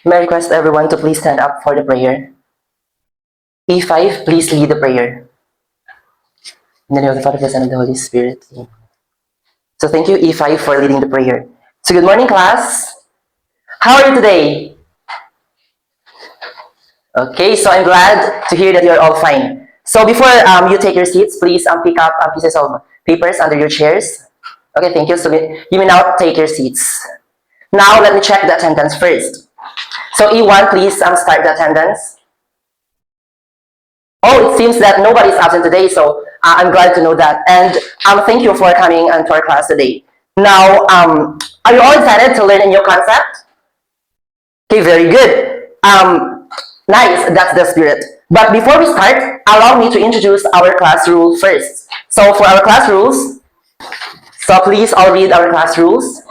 May I request everyone to please stand up for the prayer. E5, please lead the prayer. In the name of the Father, the Son, and the Holy Spirit. So thank you, E5, for leading the prayer. So good morning, class. How are you today? Okay, so I'm glad to hear that you're all fine. So before you take your seats, please pick up pieces of papers under your chairs. Okay, thank you. So you may now take your seats. Now let me check the attendance first. So E1, please start the attendance. Oh, it seems that nobody is absent today, so I'm glad to know that. And thank you for coming to our class today. Now, are you all excited to learn a new concept? Okay, very good. Nice, that's the spirit. But before we start, allow me to introduce our class rule first. So for our class rules, so please all read our class rules.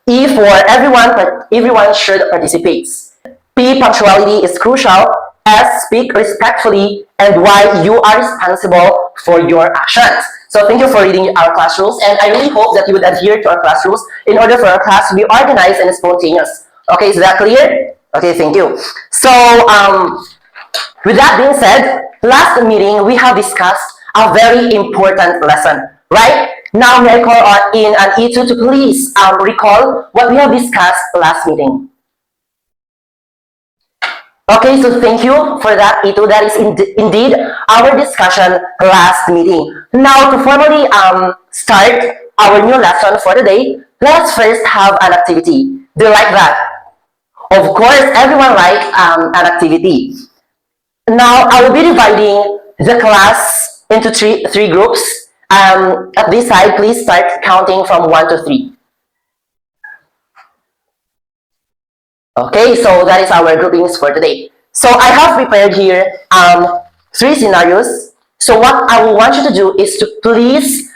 E for everyone should participate. P, punctuality is crucial. S, speak respectfully. And Y, you are responsible for your actions. So thank you for reading our class rules, and I really hope that you would adhere to our class rules in order for our class to be organized and spontaneous. Okay, is that clear? Okay, thank you. So with that being said, last meeting we have discussed a very important lesson, right? Now may I call in an E2 to please recall what we have discussed last meeting. Okay, so thank you for that, E2. That is indeed our discussion last meeting. Now, to formally start our new lesson for the day, let's first have an activity. Do you like that? Of course, everyone likes an activity. Now, I will be dividing the class into three groups. At this side, please start counting from 1 to 3. Okay, so that is our groupings for today. So I have prepared here 3 scenarios. So what I will want you to do is to please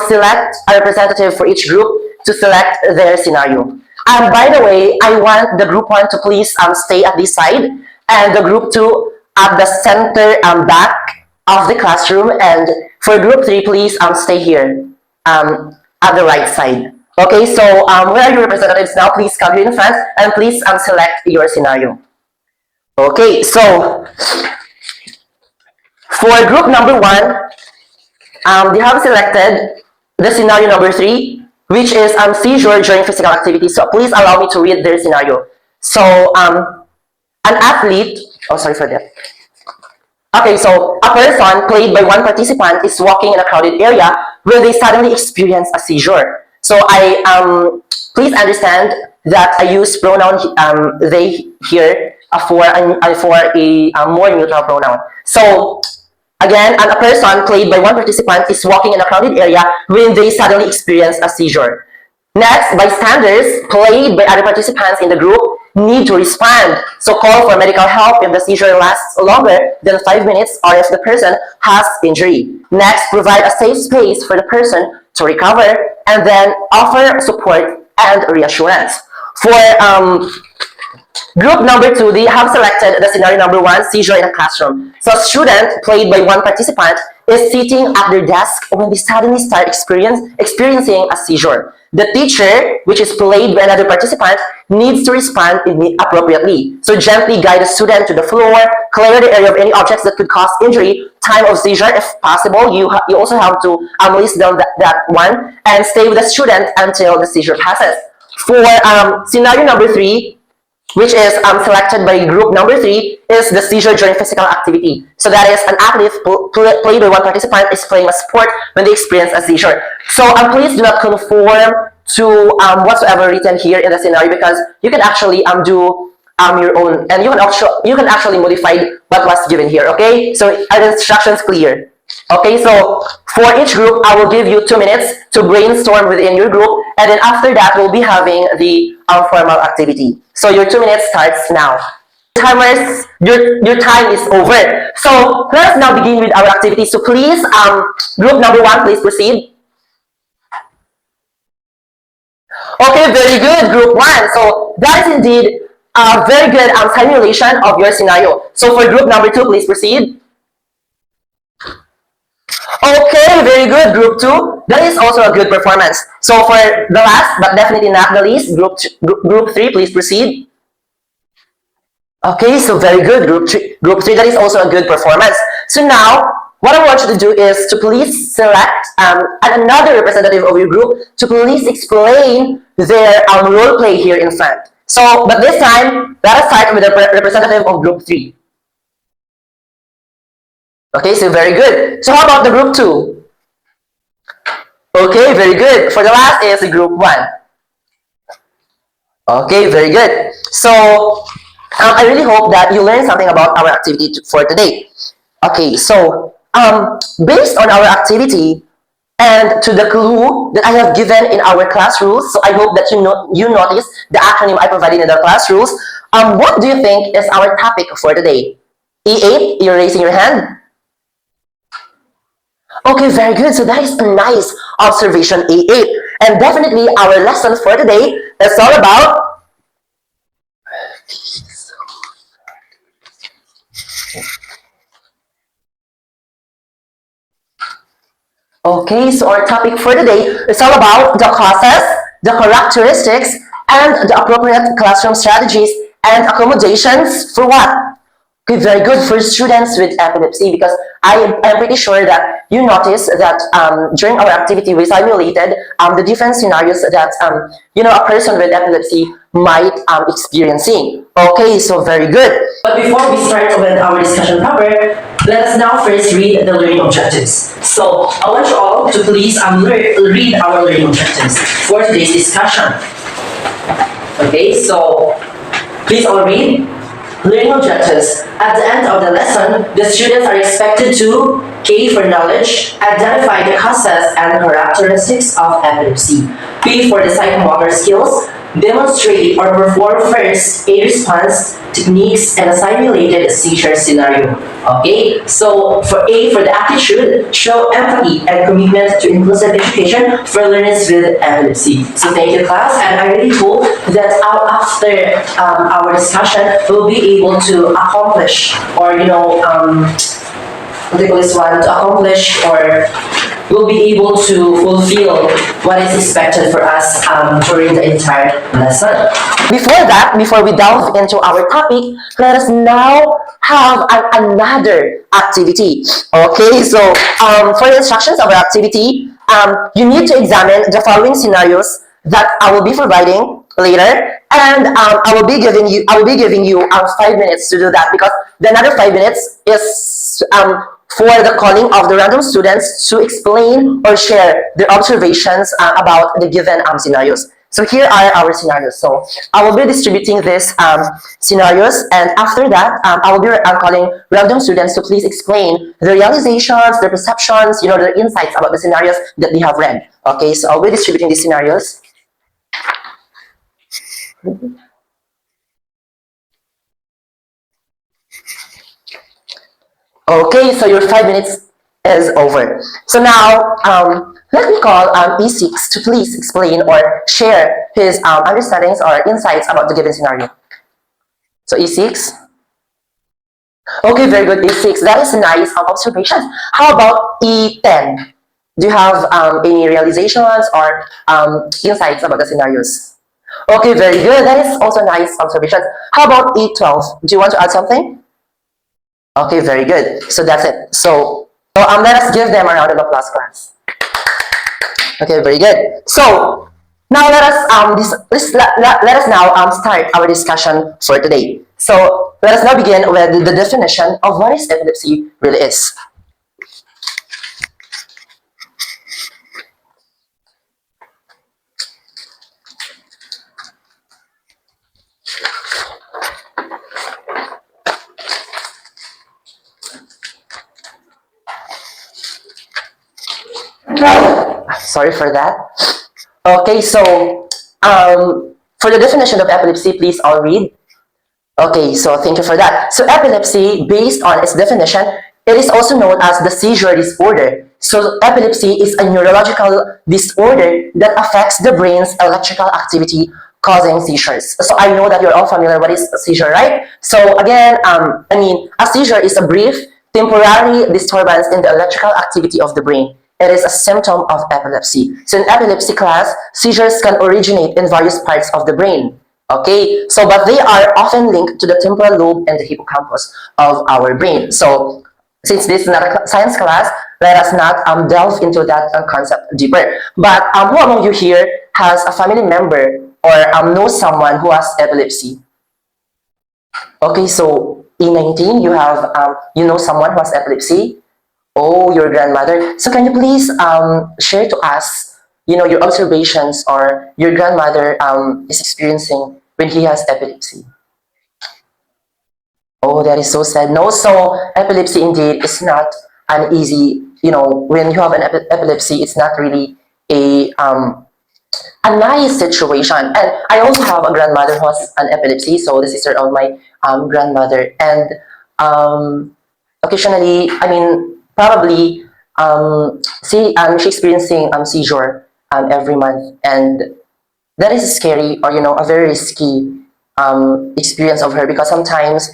select a representative for each group to select their scenario. And by the way, I want the group 1 to please stay at this side, and the group 2 at the center back of the classroom, and for group 3, please stay here at the right side. Okay, so where are your representatives now? Please come here in front and please select your scenario. Okay, so for group number 1, they have selected the scenario number 3, which is seizure during physical activity. So please allow me to read their scenario. So an athlete, oh sorry for that. Okay, so a person played by one participant is walking in a crowded area where they suddenly experience a seizure. So please understand that I use pronoun they here for a more neutral pronoun. So again, a person played by one participant is walking in a crowded area when they suddenly experience a seizure. Next, bystanders played by other participants in the group need to respond. So call for medical help if the seizure lasts longer than 5 minutes or if the person has injury. Next, provide a safe space for the person to recover, and then offer support and reassurance. For group number 2, they have selected the scenario number 1, seizure in a classroom. So a student played by one participant is sitting at their desk when they suddenly start experiencing a seizure. The teacher, which is played by another participant, needs to respond appropriately. So gently guide the student to the floor, clear the area of any objects that could cause injury, time of seizure if possible. You also have to list down that one, and stay with the student until the seizure passes. For scenario number 3, which is selected by group number 3, is the seizure during physical activity. So that is an athlete played by one participant is playing a sport when they experience a seizure. So please do not conform to whatsoever written here in the scenario, because you can actually do your own, and you can actually modify what was given here. Okay, so are the instructions clear? Okay, so for each group, I will give you 2 minutes to brainstorm within your group, and then after that, we'll be having the formal activity. So your 2 minutes starts now. Timers, your time is over. So let's now begin with our activity. So please, group number 1, please proceed. Okay, very good, group 1. So that is indeed a very good simulation of your scenario. So for group number 2, please proceed. Okay, very good, group 2. That is also a good performance. So for the last, but definitely not the least, group 3, please proceed. Okay, so very good, group three. Group three, that is also a good performance. So now, what I want you to do is to please select another representative of your group to please explain their role play here in front. So, but this time, let us start with the representative of group three. Okay, so very good. So how about the group two? Okay, very good. For the last is group one. Okay, very good. So I really hope that you learned something about our activity for today. Okay, so based on our activity and to the clue that I have given in our class rules, so I hope that you notice the acronym I provided in the class rules. What do you think is our topic for today? E8, you're raising your hand. Okay, very good. So that is a nice observation, A8. And definitely our lesson for today is all about. Okay, so our topic for today is all about the causes, the characteristics, and the appropriate classroom strategies and accommodations for what? Okay, very good for students with epilepsy, because I am pretty sure that you noticed that during our activity we simulated the different scenarios that a person with epilepsy might experiencing. Okay, so very good. But before we start with our discussion proper, let us now first read the learning objectives. So I want you all to please read our learning objectives for today's discussion. Okay, so please all read. Learning objectives. At the end of the lesson, the students are expected to K for knowledge, identify the causes and characteristics of epilepsy. P for the psychomotor skills, demonstrate or perform first aid response techniques and a simulated seizure scenario. Okay, so for A, for the attitude, show empathy and commitment to inclusive education for learners with epilepsy. So thank you, class, and I really hope that after our discussion, we'll be able to accomplish, or what do you call this one, to accomplish, or we'll be able to fulfill what is expected for us during the entire lesson. Before we delve into our topic, let us now have another activity. Okay, so for the instructions of our activity, you need to examine the following scenarios that I will be providing later, and I will be giving you 5 minutes to do that, because the another 5 minutes is for the calling of the random students to explain or share their observations about the given scenarios. So here are our scenarios. So I will be distributing these scenarios, and after that, I will be calling random students to please explain their realizations, their perceptions, their insights about the scenarios that they have read. Okay, so I'll be distributing these scenarios. Okay, so your 5 minutes is over. So now, let me call E6 to please explain or share his understandings or insights about the given scenario. So E6. Okay, very good, E6. That is nice observation. How about E10? Do you have any realizations or insights about the scenarios? Okay, very good. That is also nice observation. How about E12? Do you want to add something? Okay, very good. So that's it. So let us give them a round of applause, class. Okay, very good. So now let us now start our discussion for today. So let us now begin with the definition of what is epilepsy really is. Sorry for that. Okay, so for the definition of epilepsy, please all read. Okay, so thank you for that. So epilepsy, based on its definition, it is also known as the seizure disorder. So epilepsy is a neurological disorder that affects the brain's electrical activity, causing seizures. So I know that you're all familiar with what is a seizure, right? So again, a seizure is a brief, temporary disturbance in the electrical activity of the brain. It is a symptom of epilepsy. So in epilepsy class, seizures can originate in various parts of the brain. Okay, so but they are often linked to the temporal lobe and the hippocampus of our brain. So since this is not a science class, let us not delve into that concept deeper. But who among you here has a family member or knows someone who has epilepsy? Okay, so E19, you have you know someone who has epilepsy. Oh, your grandmother. So can you please share to us, your observations or your grandmother is experiencing when he has epilepsy? Oh, that is so sad. No, so epilepsy indeed is not an easy, when you have an epilepsy, it's not really a nice situation. And I also have a grandmother who has an epilepsy, so the sister of my grandmother. And occasionally, I mean, probably, she's experiencing seizure every month, and that is scary or a very risky experience of her because sometimes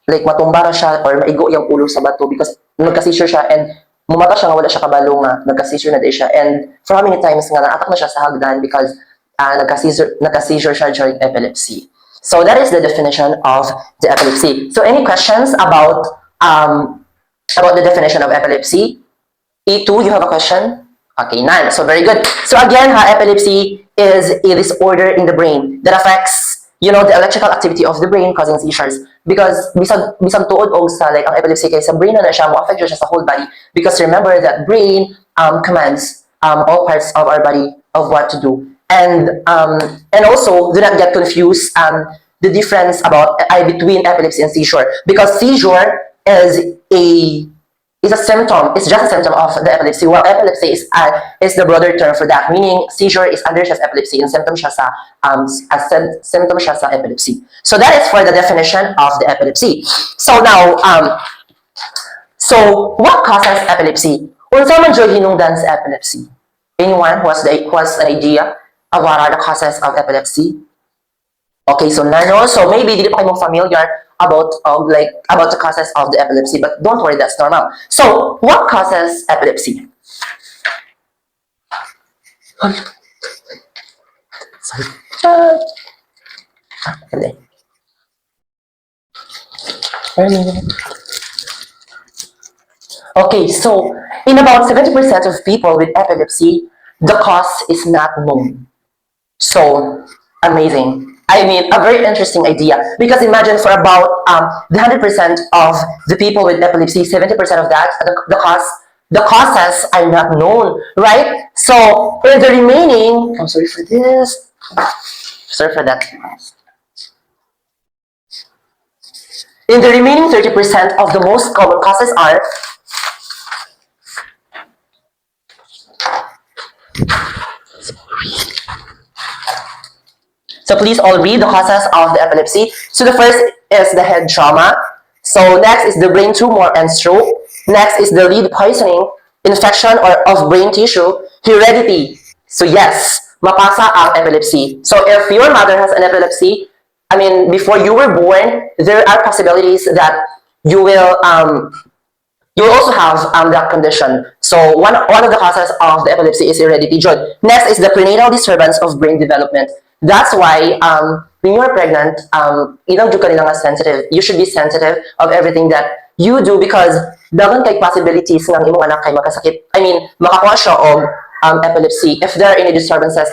like matumba na siya or maigo yung ulo sa bato because nagka-seizure siya and mumata siya nga wala siya kabalo nga nagka-seizure na di siya and for how many times nga naatak na siya sa hagdan because nagka-seizure siya during epilepsy. So that is the definition of the epilepsy. So any questions about the definition of epilepsy? E2, you have a question? Okay, none. So very good. So again, epilepsy is a disorder in the brain that affects, the electrical activity of the brain causing seizures. Because bisag tuod og sa like ang epilepsy kay sa brain na siya mo affect siya sa whole body. Because remember that brain commands all parts of our body of what to do. And also do not get confused the difference between epilepsy and seizure because seizure is a symptom. It's just a symptom of the epilepsy. While epilepsy is the broader term for that, meaning seizure is under just epilepsy and symptom siya sa symptom siya sa epilepsy. So that is for the definition of the epilepsy. So now, so what causes epilepsy? Unsa man jud hinungdan sa epilepsy? Anyone who has an idea of what are the causes of epilepsy? Okay, so nano, so maybe dili pa kayo familiar about the causes of the epilepsy, but don't worry, that's normal. So, what causes epilepsy? Sorry. Okay, so in about 70% of people with epilepsy, the cause is not known. So amazing. I mean, a very interesting idea because imagine for about the 100% of the people with epilepsy, 70% of that the causes are not known, right? So in the remaining, I'm sorry for this. Sorry for that. In the remaining 30% of the most common causes are so please all read the causes of the epilepsy. So the first is the head trauma. So next is the brain tumor and stroke. Next is the lead poisoning, infection or of brain tissue, heredity. So yes, mapasa ang epilepsy. So if your mother has an epilepsy, I mean, before you were born, there are possibilities that you will also have that condition. So one of the causes of the epilepsy is heredity. Next is the prenatal disturbance of brain development. That's why when you're pregnant, sensitive. You should be sensitive of everything that you do because dagan kay possibilities ng imong anak kay magkasakit. I mean, makakuha siya og epilepsy if there are any disturbances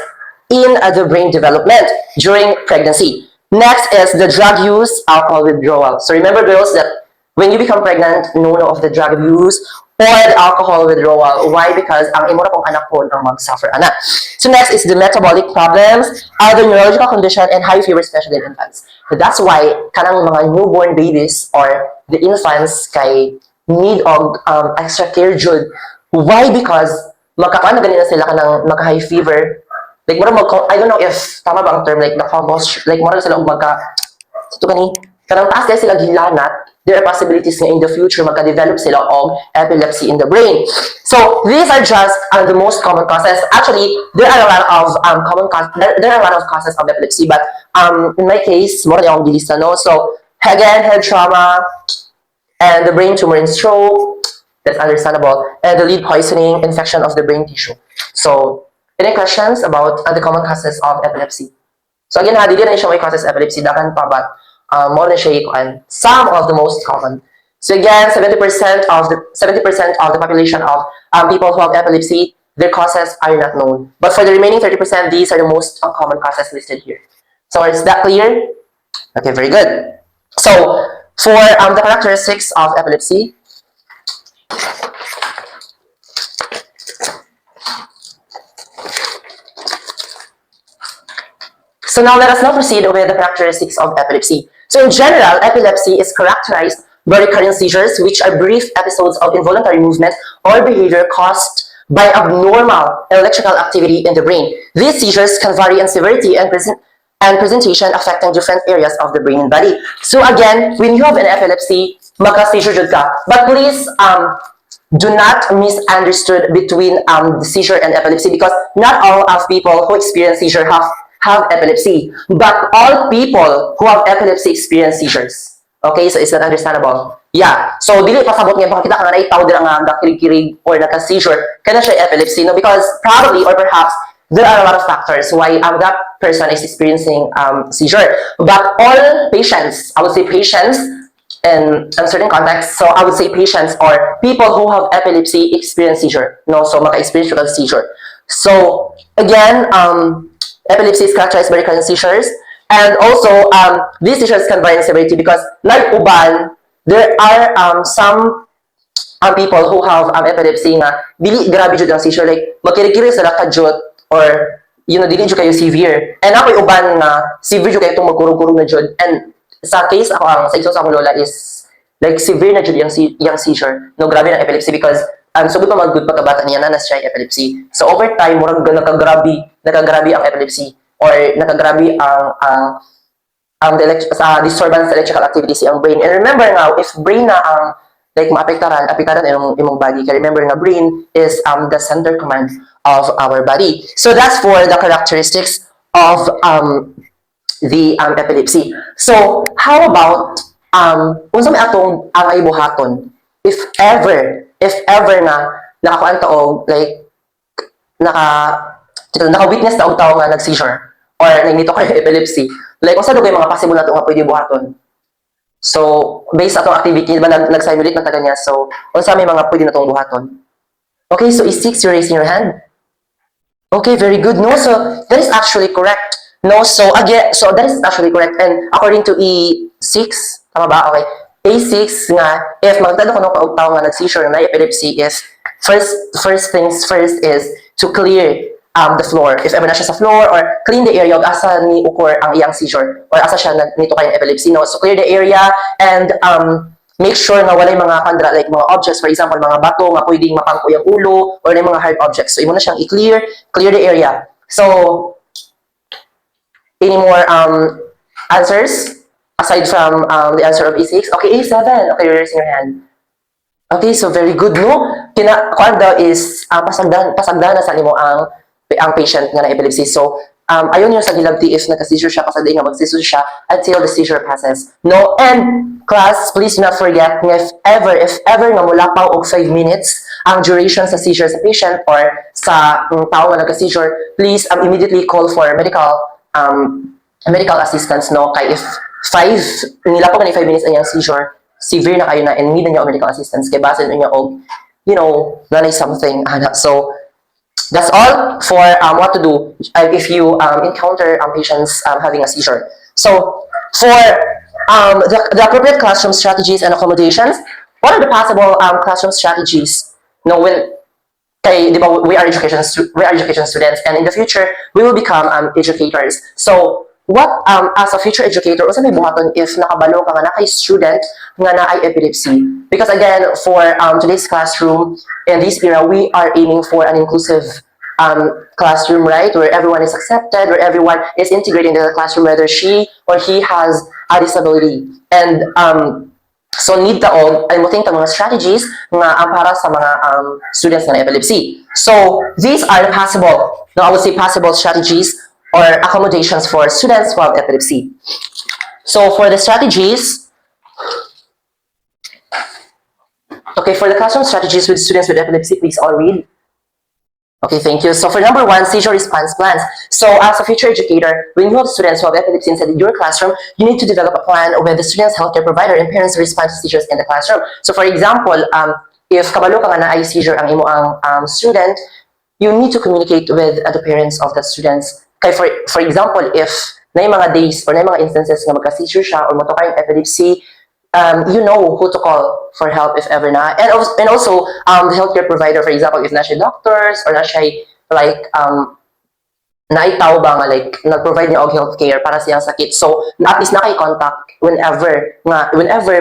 in the brain development during pregnancy. Next is the drug use, alcohol withdrawal. So remember, girls, that when you become pregnant, no of the drug use or the alcohol withdrawal. Why? Because ang imo na pong anak po nang mag-suffer anak. So next is the metabolic problems, other neurological condition, and high fever, especially in infants. So that's why kanang mga newborn babies or the infants kay need of extra care jud. Why? Because magkakaan na ganina sila kanang magka-high fever. Like, I don't know if tama ba ang term, like, the-combos, like, mura sila ito kani, kanang taas kaya sila gilanat, there are possibilities na in the future magka-develop sila of epilepsy in the brain. So, these are just the most common causes. Actually, there are a lot of there are a lot of causes of epilepsy, but in my case, mura yung gilista, no? So, again, head trauma, and the brain tumor and stroke, that's understandable, and the lead poisoning, infection of the brain tissue. So, any questions about the common causes of epilepsy? So again ha, dili na siya may causes epilepsy, dakan pa but more na siya some of the most common. So again, 70% of the population of people who have epilepsy, their causes are not known. But for the remaining 30%, these are the most common causes listed here. So is that clear? Okay, very good. So for the characteristics of epilepsy, so now let us now proceed with the characteristics of epilepsy. So in general, epilepsy is characterized by recurrent seizures, which are brief episodes of involuntary movement or behavior caused by abnormal electrical activity in the brain. These seizures can vary in severity and presentation, affecting different areas of the brain and body. So again, when you have an epilepsy, magka-seizure jud ka. But please do not misunderstood between the seizure and epilepsy, because not all of people who experience seizure have epilepsy, but all people who have epilepsy experience seizures. Okay, so is that understandable? Yeah. So dili pasabot nga baka kita ka na itaw dira nga kirig or naka-seizure kana siya epilepsy, no, because probably or perhaps there are a lot of factors why that person is experiencing seizure. But all patients, I would say patients in certain contexts, so I would say patients or people who have epilepsy experience seizure, no, so maka-experience of seizure. So again, epilepsy is characterized by recurrent seizures, and also these seizures can vary in severity because like uban, there are some people who have epilepsy nga dili grabe jud ang seizure, like magkiri-kiri sila ka jud or dili jud kayo severe, and ako'y uban nga severe jud kayo itong magkurog-kurog na jud, and sa case ako sa iso sa akong lola is like severe na jud yung seizure, no, grabe ng epilepsy because so pa mag-good pagkabata niya na siya epilepsy. So over time murag nakagrabe ang epilepsy or nakagrabe ang disturbance sa electrical activity sa brain. And remember nga, if brain na ang like maapektaran imong body, kaya remember nga brain is the center command of our body. So that's for the characteristics of the epilepsy. So how about unsa may atong ang ibuhaton if ever na nakakuan ta og like naka-witness ta og tawo nga nag-seizure or nagdito kayo epilepsy, like unsa do kay mga possible nato nga pwede buhaton? So based atong activity, diba nag-simulate na taga niya, so unsa may mga pwede natong buhaton? Okay, so is 6 you're raising your hand? Okay, very good. No, so that is actually correct. No, so again, so that is actually correct. And according to E6, tama ba? Okay. A6 nga, if magtado ko ng paugtaw nga nag-seizure na epilepsy is, first things first is to clear the floor. If ever na siya sa floor, or clean the area of asa ni occur ang iyang seizure, or asa siya nito kayong epilepsy. No? So clear the area and make sure na walay mga kandra, like mga objects, for example, mga bato nga pwedeng mapangko yung ulo, or yung mga hard objects. So imo na siyang i-clear the area. So any more answers aside from the answer of A6? Okay, A7. Okay, you're raising your hand. Okay, so very good, no? Kuan daw is pasagdan sa nimo ang patient nga na epilepsy. So ayon niyo sa gilabti if naka-seizure siya, pasagdan nga mag-seizure siya until the seizure passes. No, and class, please do not forget if ever nga mulapaw og 5 minutes ang duration sa seizure sa patient or sa tao nga nagka-seizure, please immediately call for medical assistance, no, kay if nila po kanina 5 minutes ang yung seizure, severe na kayo na and need na niya medical assistance kay basin niya og nanay something. So that's all for what to do if you encounter patients having a seizure. So for the appropriate classroom strategies and accommodations, what are the possible classroom strategies? When di ba, we are education students, and in the future we will become educators. So what as a future educator, unsa may buhaton if nakabalo ka nga na kay student nga naay epilepsy? Because again, for today's classroom in this era, we are aiming for an inclusive classroom, right, where everyone is accepted, where everyone is integrated into the classroom, whether she or he has a disability. And so need taon ay mo think mga strategies nga para sa mga students na epilepsy. So these are possible, I would say possible strategies or accommodations for students who have epilepsy. So for the strategies, okay, for the classroom strategies with students with epilepsy, please all read. Okay, thank you. So for number one, seizure response plans. So as a future educator, when you have students who have epilepsy inside your classroom, you need to develop a plan where the student's healthcare provider and parents respond to seizures in the classroom. So for example, if kabalo ka nga na ay seizure ang imo ang student, you need to communicate with the parents of the students. Kaya for example, if na yung mga days or na yung mga instances na magka-seizure siya or matuka yung epilepsy, you know who to call for help if ever na. And also, the healthcare provider, for example, if na siya doctors or na siya like, naitaw ba nga like nag-provide niya og healthcare para siyang sakit. So, at least contact whenever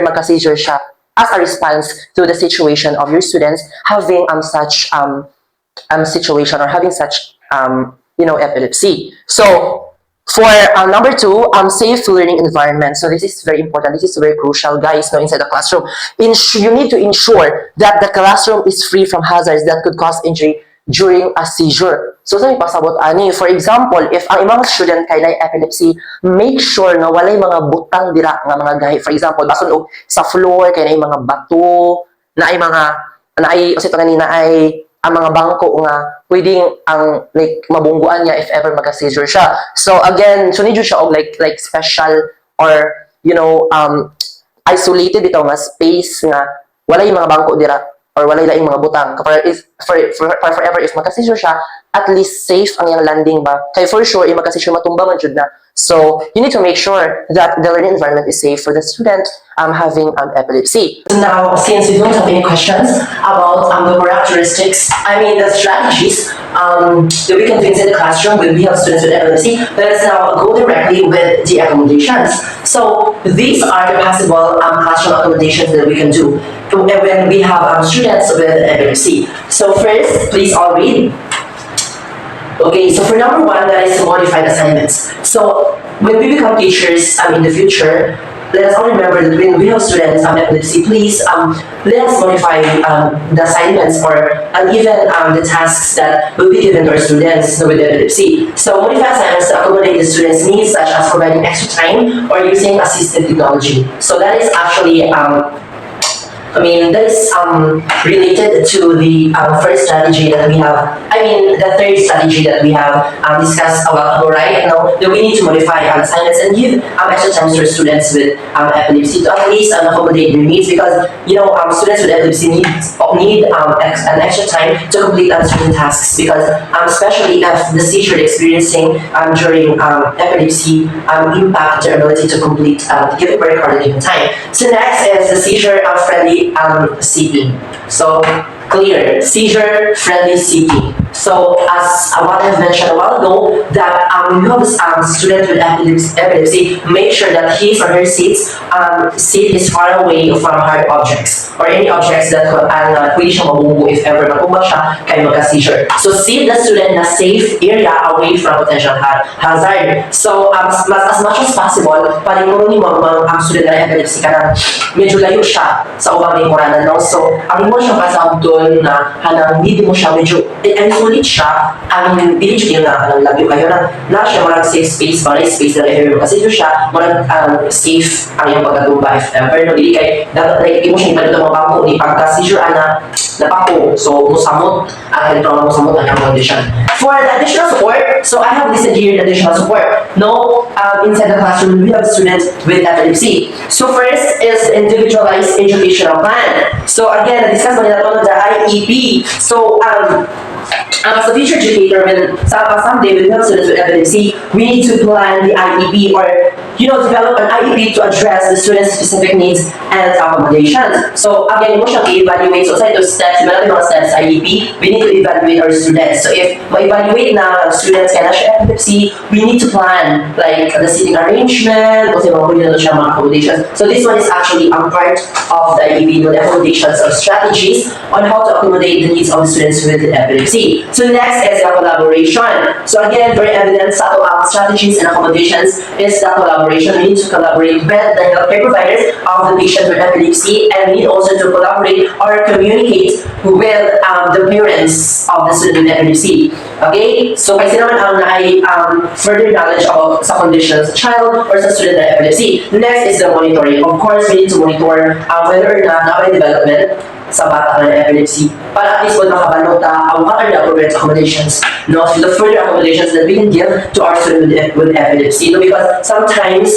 magka-seizure siya as a response to the situation of your students having such situation or having such epilepsy. So for number two, safe learning environment. So this is very important. This is very crucial, guys. No, inside the classroom, you need to ensure that the classroom is free from hazards that could cause injury during a seizure. So sa pasabot ani, for example, if ang imong student kay na epilepsy, make sure na walay mga butang dira nga mga gahi. For example, bason og sa floor kay na mga bato, na ay mga na ay kasi kanina ay ang mga bangko nga pwedeng ang like mabungguan niya if ever magka-seizure siya. So again, so need siya og like special or isolated bitaw nga space nga wala yung mga bangko dira or wala laing mga butang. Forever if magka-seizure siya, at least safe ang yung landing ba. Kaya for sure, if magka-seizure matumbangan jud na. So you need to make sure that the learning environment is safe for the student having epilepsy. Now, since we don't have any questions about the characteristics, the strategies that we can do inside the classroom when we have students with epilepsy, let's now go directly with the accommodations. So these are the possible classroom accommodations that we can do when we have students with epilepsy. So first, please all read. Okay, so for number one, that is modified assignments. So when we become teachers in the future, let us all remember that when we have students with epilepsy, please let us modify the assignments or even the tasks that will be given to our students with epilepsy. So modify assignments to accommodate the students' needs, such as providing extra time or using assistive technology. So that is actually that is related to the first strategy that we have. The third strategy that we have discussed a while ago, right? That we need to modify assignments and give extra time to students with epilepsy to at least accommodate their needs, because students with epilepsy need an extra time to complete certain tasks, because especially if the seizure experiencing during epilepsy impact their ability to complete given very hard given time. So next is the seizure friendly seating. So clear, seizure friendly seating. So as what I've mentioned a while ago, that when you have a student with epilepsy, make sure that his or her seat is far away from hard objects or any objects that pwede siyang mabunggo if ever makumbag siya kay magka-seizure. So seat the student in a safe area away from potential hazard. So as much as possible, palingon ni mga student na epilepsy ka na medyo layo siya sa ubang lingkuranan. No? So ang mo siya pasang doon na hanang hindi mo siya medyo sulit siya, dili siya yung labyo kayo na siya marang safe space, marang space na ever kasi doon siya marang safe ang yung pagkatumba if ever, no, dili kay dapat like mo siya ipadito mga bangko ni pagka-seizure napako, so musamot ang musamot ang yung condition. For the additional support, so I have listed here the additional support. No, inside the classroom we have students with epilepsy. So first is individualized educational plan. So again, discuss mo nila the IEP. So as a future educator, when someday when we have students with epilepsy, we need to plan the IEP or develop an IEP to address the students' specific needs and accommodations. So again, mo siyang i-evaluate. So sa those steps, mga steps IEP, we need to evaluate our students. So if ma-evaluate na students kaya na siya epilepsy, we need to plan like the seating arrangement, kasi mga siya mga accommodations. So this one is actually a part of the IEP, the accommodations or strategies on how to accommodate the needs of the students with epilepsy. So next is the collaboration. So again, very evident sa strategies and accommodations is the collaboration. We need to collaborate with the healthcare providers of the patient with epilepsy, and we need also to collaborate or communicate communicate with the parents of the student with epilepsy. Okay? So, kasi naman ang further knowledge about sa condition sa child or sa student with epilepsy. Next is the monitoring. Of course, we need to monitor whether or not may development sa bata ng epilepsy para at least kung nakabalo what are the appropriate accommodations, no? So the further accommodations that we can give to our student with epilepsy, no? Because sometimes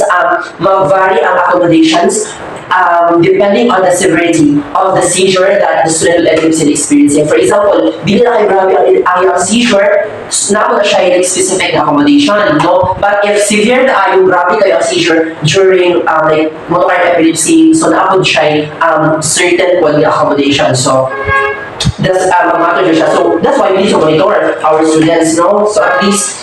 mag-vary ang accommodations depending on the severity of the seizure that the student with epilepsy is experiencing. For example, di na kayo grabe ang seizure, na po na siya yung specific accommodation, no? But if severe na yung grabe kayo ang seizure during like motor epilepsy, so na po siya certain quality accommodation. So that's matter siya. So that's why we need to monitor our students, no? So at least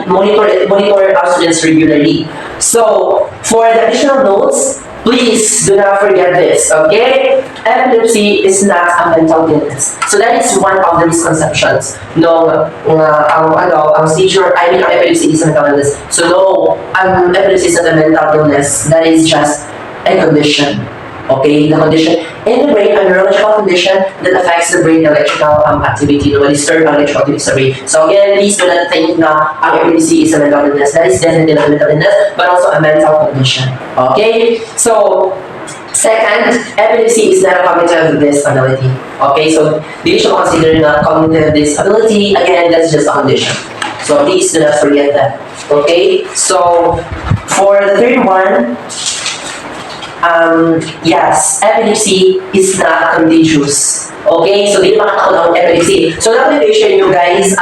monitor our students regularly. So for the additional notes, please do not forget this, okay? Epilepsy is not a mental illness. So that is one of the misconceptions. No, ang seizure, ang epilepsy is a mental illness. So no, epilepsy is not a mental illness. That is just a condition. Okay, the condition in the brain, a neurological condition that affects the brain electrical activity, no, disturbed electrical activity sa brain. So again, please do not think na epilepsy is a mental illness. That is definitely not a mental illness, but also a mental condition. Okay, so second, epilepsy is not a cognitive disability. Okay, so you should consider not cognitive disability. Again, that's just a condition. So please do not forget that. Okay, so for the third one. Yes, epilepsy is not contagious. Okay, so hindi makatakot ang epilepsy. So let me share you guys,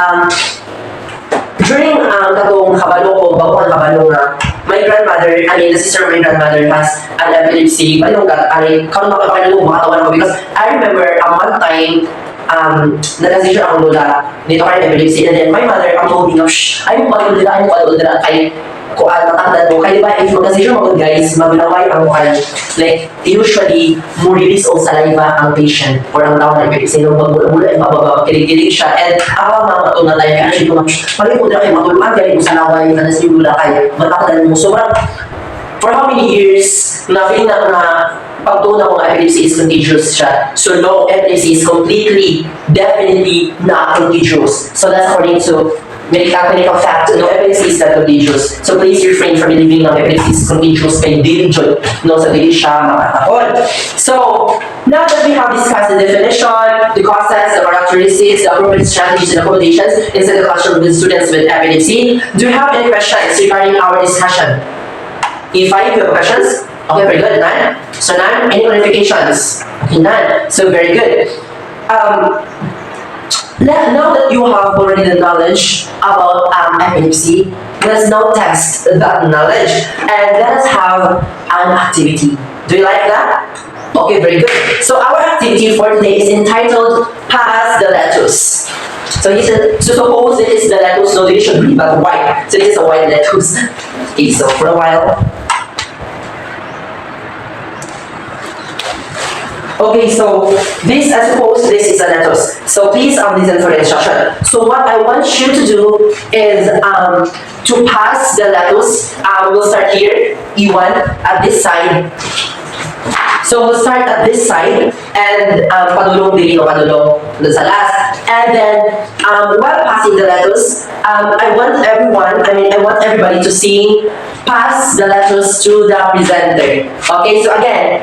during katong kabalo ko, bago ang kabalo nga, my grandmother, the sister of my grandmother has an epilepsy. Karon makapagpapalo ko, makatawan ako because I remember one time, nag-seizure ang lola dito kay epilepsy, and then my mother told me, ay mo pag-ulila, kay kung matandaan mo, kaya ba if mag-seizure mo guys, maglaway ang mukha. Like, usually, mo release o saliva ang patient or ang tao na epilepsy. Nung pag-mula, mababa, kilig-kilig siya. And ako mga matulad tayo, kaya siya kumang, pag mo na kayo matulungan, kaya mo sa laway, tanas yung mula kayo, matakadan mo. Sobrang, for how many years, na-feeling na pagtuna kung epilepsy is contagious siya. So no, epilepsy is completely, definitely not contagious. So that's according to medical fact, no, epilepsy is not contagious. So please refrain from believing na epilepsy is contagious kay dili joy, no, sa dili siya makatakot. So now that we have discussed the definition, the causes, the characteristics, the appropriate strategies and accommodations inside the classroom with students with epilepsy, do you have any questions regarding our discussion? If I have questions, okay, very good. None. So none. Any clarifications? Okay, none. So very good. Now that you have already the knowledge about epilepsy, let's now test that knowledge and let us have an activity. Do you like that? Okay, very good. So our activity for today is entitled Pass the Lettuce. So suppose it is the lettuce, no, they should be but white. So this is a white lettuce. Okay, so for a while. Okay, so I suppose this is a lettuce. So please listen for the instruction. So what I want you to do is to pass the lettuce. We'll start here, E1, at this side. So we'll start at this side and padulong dito, padulong sa last. And then while passing the lettuce, I want everybody to sing pass the lettuce to the presenter. Okay, so again,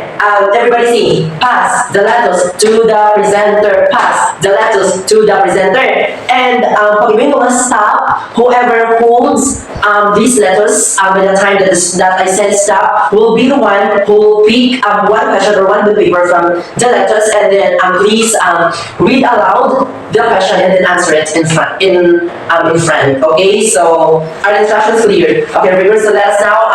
everybody sing pass the lettuce to the presenter, pass the lettuce to the presenter. And pag ibig mo stop, whoever holds this lettuce by the time that I said stop will be the one who will pick one question or one paper from the lettuce, and then please read aloud the question and then answer it in front. Okay, so our instructions clear. Okay, so let's now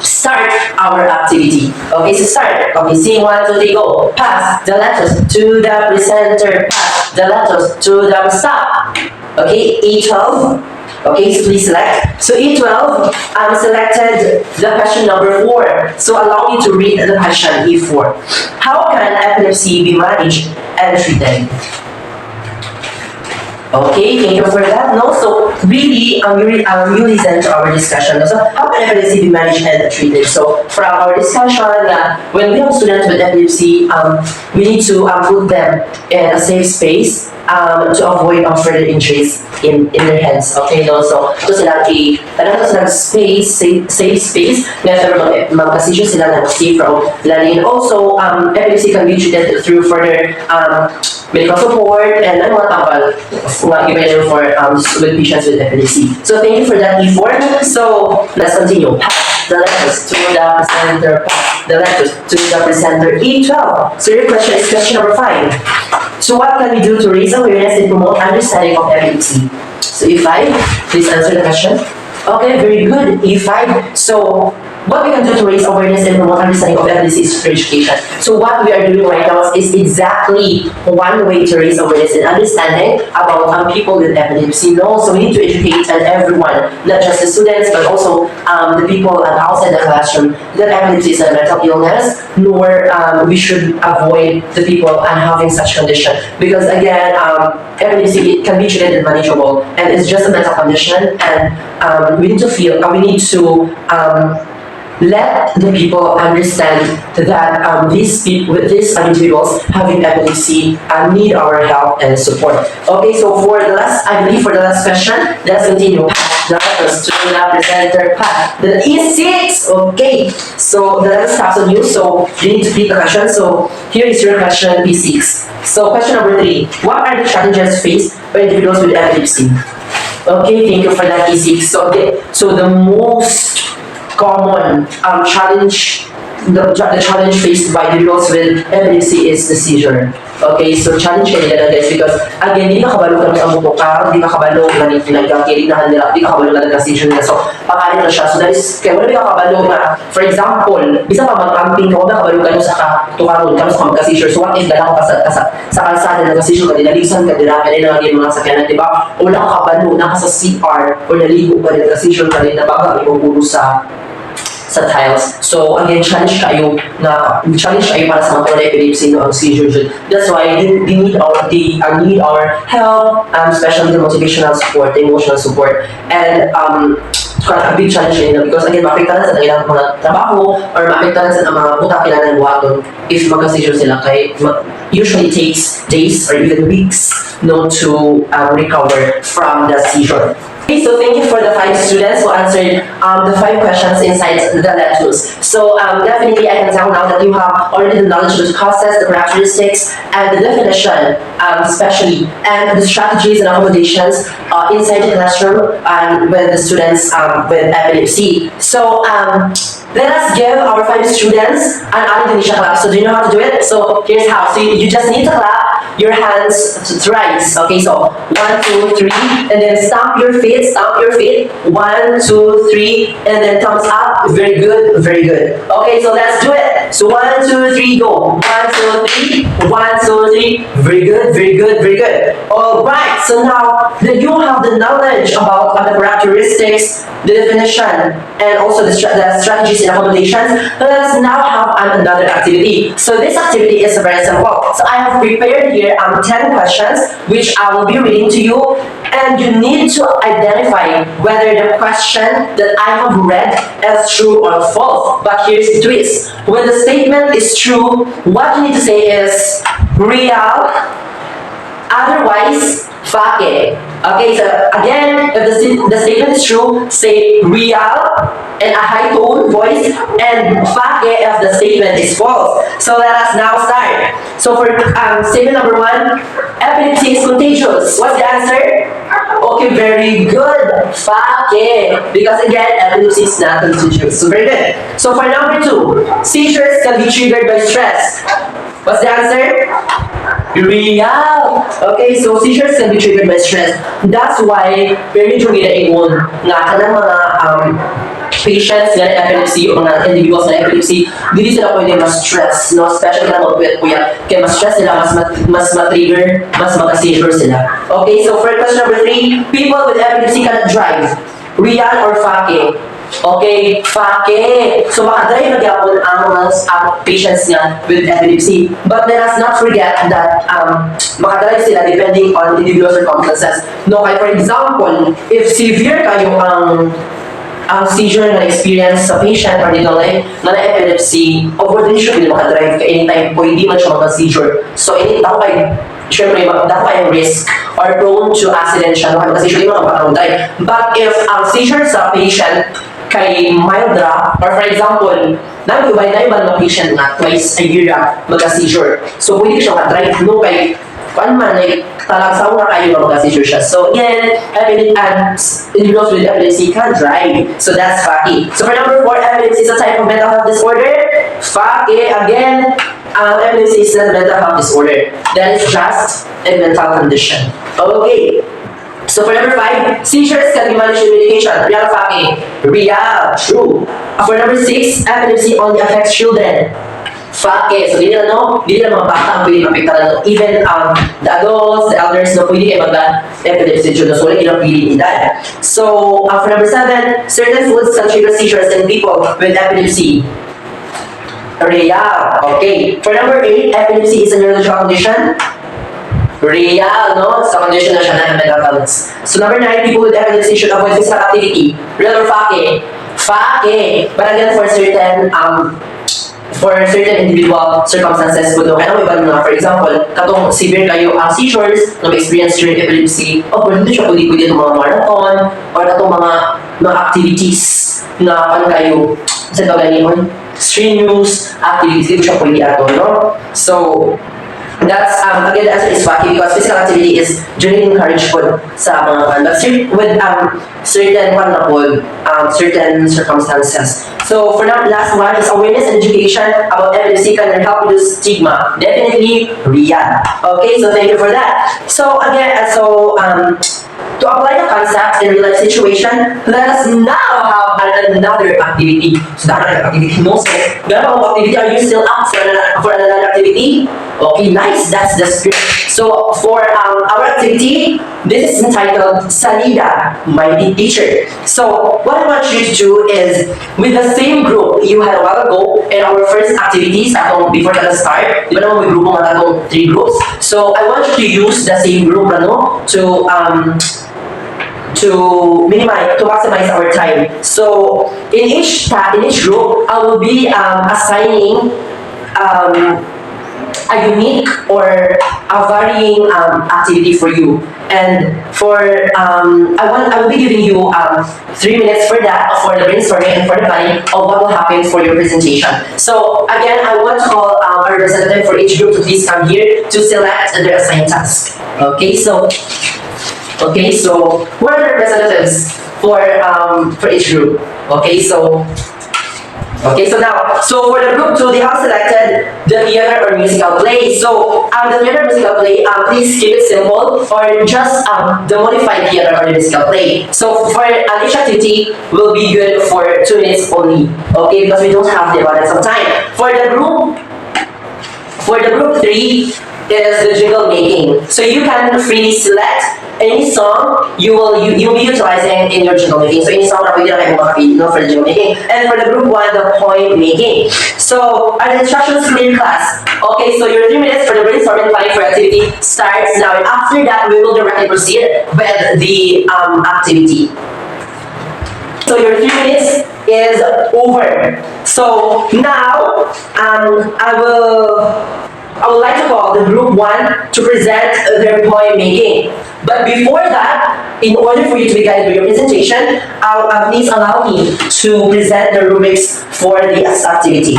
start our activity. Okay, so start. Okay, sing 1, 2, 3, go. Pass the lettuce to the presenter. Pass the lettuce to the stop. Okay, E12. Okay, so please select. So E12, selected the question number 4. So allow me to read the question E4. How can epilepsy be managed and treated? Okay, thank you for that. No, so really, you listen to our discussion. So, how can epilepsy be managed and treated? So, from our discussion, when we have students with epilepsy, we need to put them in a safe space to avoid further injuries in their heads. Okay, no, so ito sila space, safe space, na mag-position sila na safe from learning. Also, epilepsy can be treated through further medical support and mga tambal given for with patients with epilepsy. So thank you for that, E4. So let's continue. Pass the letters to the presenter. Pass the letters to the presenter. E12. So your question is question number 5. So what can we do to raise awareness and promote understanding of epilepsy? So E5, please answer the question. Okay, very good. E5. So what we can do to raise awareness and promote understanding of epilepsy is through education. So what we are doing right now is exactly one way to raise awareness and understanding about people with epilepsy. No, so we need to educate everyone, not just the students, but also the people outside the classroom that epilepsy is a mental illness, nor we should avoid the people having such condition. Because again, epilepsy can be treated and manageable, and it's just a mental condition, and we need to let the people understand that these individuals having epilepsy need our help and support. Okay, so for the last question, let's continue. The letters to the presenter. The E6. Okay, so the letters starts on you, so you need to read the question. So here is your question, E6. So question number 3. What are the challenges faced by individuals with epilepsy? Okay, thank you for that, E6. So the most common challenge, the challenge faced by individuals with epilepsy is the seizure. Okay, so challenge ka nila guys because again, di ka kabalo ka sa muto ka, di ka kabalo ka nagkakirinahan nila, di ka kabalo ka nagka-seizure nila. So, pakain na siya. So, that is, kaya wala di ka kabalo na, for example, bisa pa mag-camping ka, wala kabalo ka nyo sa tukaron, ka sa magka-seizure. So, what if dala ka sa kalsada, nagka-seizure ka, dinalisan ka, dila, kaya na lagi mga sakyanan, di ba? O wala ka kabalo, naka sa CR, o naligo ka, nagka-seizure ka rin, nabaga, may puro sa tiles. So again, challenge kayo para sa mga epilepsy no seizure. That's why they need our help, especially the motivational support, the emotional support, and a big challenge nila because again, mapektaran sa kanilang mga trabaho or mapektaran sa mga buta kailangan buhaton if magka-seizure sila kay usually takes days or even weeks to recover from the seizure. Okay, so thank you for the 5 students who answered the 5 questions inside the lectures. So definitely I can tell now that you have already the knowledge of the causes, the characteristics, and the definition, especially, and the strategies and accommodations inside the classroom with the students with epilepsy. So let us give our 5 students an Indonesia clap. So do you know how to do it? So here's how. So you just need to clap your hands thrice. Okay, so 1, 2, 3, and then stamp your feet. 1, 2, 3, and then thumbs up. Very good, very good. Okay, so let's do it. So 1, 2, 3, go. 1, 2, 3. 1, 2, 3. Very good, very good, very good. All right. So now that you have the knowledge about the characteristics, the definition, and also the strategies and accommodations, let us now have another activity. So this activity is very simple. So I have prepared here 10 questions which I will be reading to you, and you need to identify whether the question that I have read is true or false. But here's the twist. When the statement is true, what you need to say is real, otherwise fake. Okay, so again, if the statement is true, say real in a high tone voice, and fake if the statement is false. So let us now start. So for statement number 1, epilepsy is contagious. What's the answer? Okay, very good. Fake. Because again, epilepsy is not contagious. So very good. So for number 2, seizures can be triggered by stress. What's the answer? Real. Okay, so seizures can be triggered by stress. That's why very medyo ginaingon nga kanang mga patients nga epilepsy o mga individuals na epilepsy, dili sila pwede ma-stress, no? Especially na mga kuya, kaya ma-stress sila, mas ma-trigger, mas maka-seizure sila. Okay, so for question number 3, people with epilepsy cannot drive. Real or fake? Okay, fake. So makadrive na gyapon ang mga patients niya with epilepsy. But let us not forget that makadrive sila depending on individual circumstances. No, like for example, if severe kayo ang seizure na experience sa patient or dito na epilepsy, of course, hindi siya pwede makadrive ka anytime o hindi man siya magka-seizure. So, dako kayo, syempre, dako kayong risk or prone to accident siya, no? Kasi siya hindi makapag-drive. But if ang seizure sa patient kay mild ra, or for example, nag-ubay na ibang mga patient na twice a year magka-seizure. So, pwede siya makadrive, no? Kay kung man, like, talagsaw na kayo na magka-seizure siya. So, again, individuals with epilepsy can drive. So, that's FACI. So, for number 4, epilepsy is a type of mental health disorder. FACI, again, epilepsy is a mental health disorder. That is just a mental condition. Okay. So, for number 5, seizures can be managed with medication. Real FACI. Real. True. For number 6, epilepsy only affects children. FACI. So, hindi na mga bata ang pwede mapektaran. Even the adults, the elders, no, pwede kayo mag-epilepsy children. So, wala ilang pili edad. So, for number 7, certain foods can trigger seizures in people with epilepsy. Real. Okay. For number 8, epilepsy is a neurological condition. Real, no? Sa condition na siya na mental health. So, number 9, people with epilepsy should avoid physical activity. Real or FACI? FACI. But again, for certain individual circumstances po doon. Kaya iba na, for example, katong severe kayo ang seizures na experience during epilepsy, o hindi siya pwede itong mga marathon or katong mga activities na ano kayo sa tawagin strenuous activities, hindi siya pwede ato, no? So, that's, again, the answer is FACI because physical activity is generally encouraged po sa mga, with certain circumstances. So for now, last one is awareness and education about epilepsy can help reduce stigma. Definitely real. Okay, so thank you for that. So again, to apply the concepts in real life situation, let us now have another activity. So that activity, no sir. Ganun activity, are you still up for another activity? Okay, nice. That's the script. So for our activity, this is entitled Salida, Mighty Teacher. So what I want you to do is, with the same group you had a while ago in our first activities, before the start, di ba naman may grupo mga 3 groups? So I want you to use the same group to maximize our time. So in each group, I will be assigning a unique or a varying activity for you. And for I will be giving you 3 minutes for that, for the brainstorming and for the planning of what will happen for your presentation. So again, I want to call a representative for each group to please come here to select their assigned task. Okay, so who are the representatives for each group? Okay, so now, for the group 2, they have selected the theater or musical play. So, the theater musical play, please keep it simple, or just the modified theater or the musical play. So, for each activity will be good for 2 minutes only, okay, because we don't have the abundance of time. For the group 3 is the jingle making. So you can freely select any song you'll be utilizing in your jingle making. So any song na pwede na kayo makapili, no, for the jingle making. And for the group 1, the poem making. So are the instructions clear, class? Okay, so your 3 minutes for the brainstorming planning for activity starts now. And after that, we will directly proceed with the activity. So your 3 minutes is over. So now, I would like to call the group 1 to present their poem making. But before that, in order for you to be guided with your presentation, please allow me to present the rubrics for this activity.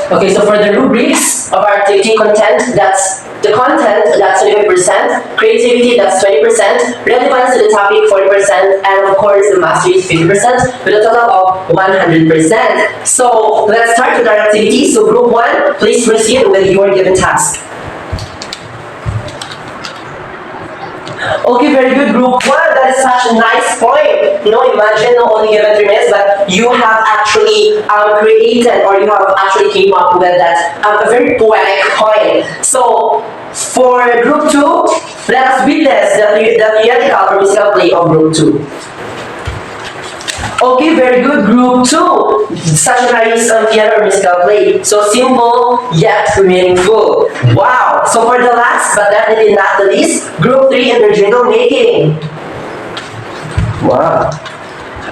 Okay, so for the rubrics of our activity content, that's the content, that's 25%, creativity, that's 20%, relevance to the topic, 40%, and of course the mastery is 50%, with a total of 100%. So let's start with our activity. So group 1, please proceed with your given task. Okay, very good, group 1. That is such a nice point. Imagine not only given 3 minutes, but you have actually created, or you have actually came up with that a very poetic point. So for group 2, let us witness the theatrical or musical play of group 2. Okay, very good. Group 2, stationary piano or musical play. So simple yet meaningful. Wow. So for the last but definitely not the least, group 3, interjingle making. Wow.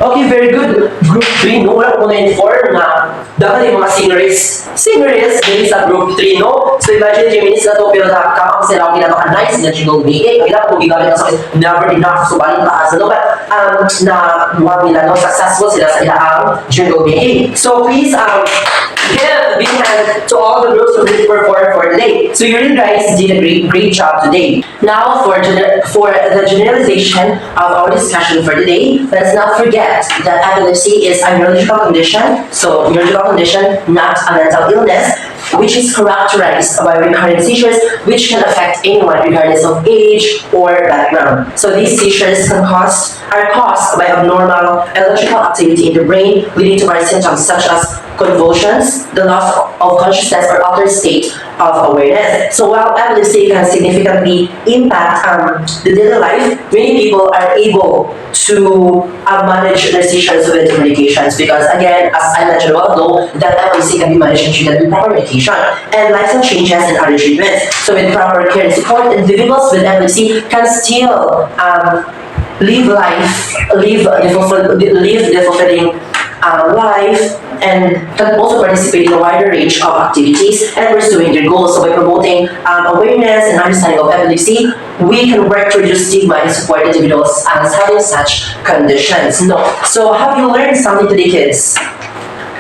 Okay, very good. Group 3, no? Wala ko na-inform na dapat yung mga singers din sa group 3, no? So imagine 3 minutes na to, pero nakakapang sila ako ginapaka-nice na jingle making. Ang hirap kung gigamit ang sakit, never enough, so baling taas, no? But, na huwag nila, no? Successful sila sa ilaang jingle making. So please, give a big hand to all the groups who really performed for today. So you really guys did a great job today. Now for the generalization of our discussion for today, let's not forget that epilepsy is a neurological condition. So neurological condition, not a mental illness, which is characterized by recurrent seizures, which can affect anyone regardless of age or background. So these seizures are caused by abnormal electrical activity in the brain, leading to various symptoms such as convulsions, the loss of consciousness, or altered state of awareness. So while epilepsy can significantly impact the daily life, many people are able to manage their seizures with medications because, again, as I mentioned a while ago, that epilepsy can be managed and treated with proper medication and lifestyle changes and other treatments. So with proper care and support, individuals with epilepsy can still live the fulfilling life and can also participate in a wider range of activities and pursuing their goals. So by promoting awareness and understanding of epilepsy, we can work to reduce stigma and support individuals as having such conditions. No. So have you learned something today, kids?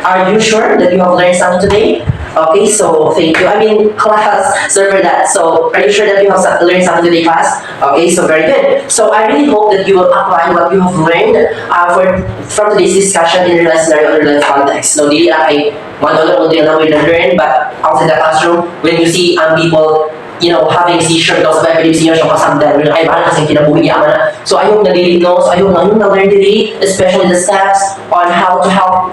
Are you sure that you have learned something today? Okay, so thank you. I mean, class, sorry for that. So, are you sure that you have learned something today, class? Okay, so very good. So, I really hope that you will apply what you have learned from today's discussion in real life scenario or real life context. So, dili ay one dollar only na we learn, but outside the classroom, when you see people having seizure because of epilepsy, siya kasagdan, ay bahal kasi kinabuhi yaman na. So, I hope na dili, no? So, I hope na yung na-learn today, especially the steps on how to help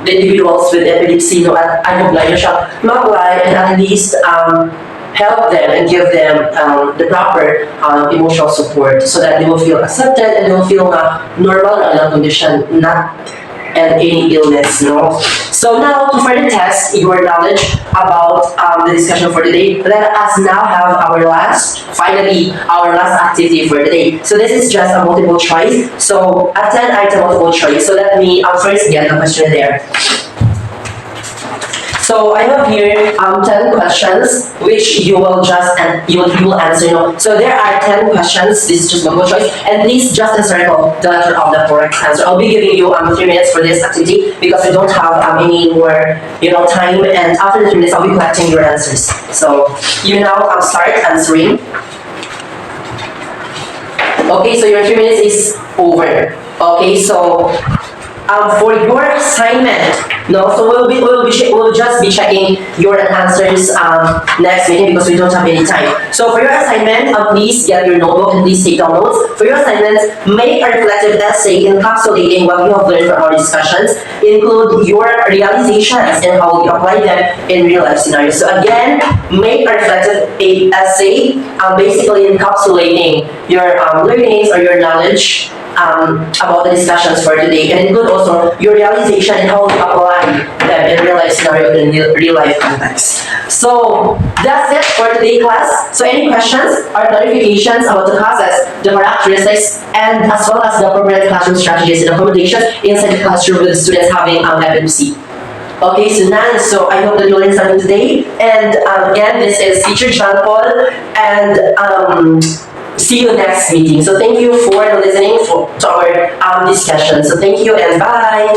the individuals with epilepsy, at I hope na yun siya mag-apply and at least help them and give them the proper emotional support so that they will feel accepted and they will feel normal na condition, not any illness, no? So now, to further test your knowledge about the discussion for today, let us now have our last activity for today. So this is just a multiple choice. So a 10-item multiple choice. So let me first get the question there. So I have here 10 questions which you will answer. So there are 10 questions. This is just multiple choice, and please just encircle the letter of the correct answer. I'll be giving you 3 minutes for this activity because we don't have any more time. And after the 3 minutes, I'll be collecting your answers. So you now start answering. Okay, so your 3 minutes is over. Okay, so for your assignment, so we'll just be checking your answers next meeting because we don't have any time. So for your assignment, please get your notebook and please take down notes. For your assignment, make a reflective essay encapsulating what you have learned from our discussions. Include your realizations and how you apply them in real life scenarios. So again, make a reflective essay, basically encapsulating your learnings or your knowledge about the discussions for today, and include also your realization and how you apply them in real life scenario in real life context. So that's it for today, class. So any questions or clarifications about the classes, the characteristics, and as well as the appropriate classroom strategies and accommodations inside the classroom with the students having epilepsy? Okay, so none. So I hope that you learned something today. And again, this is Teacher John Paul, and see you next meeting. So thank you for listening to our discussion. So thank you and bye.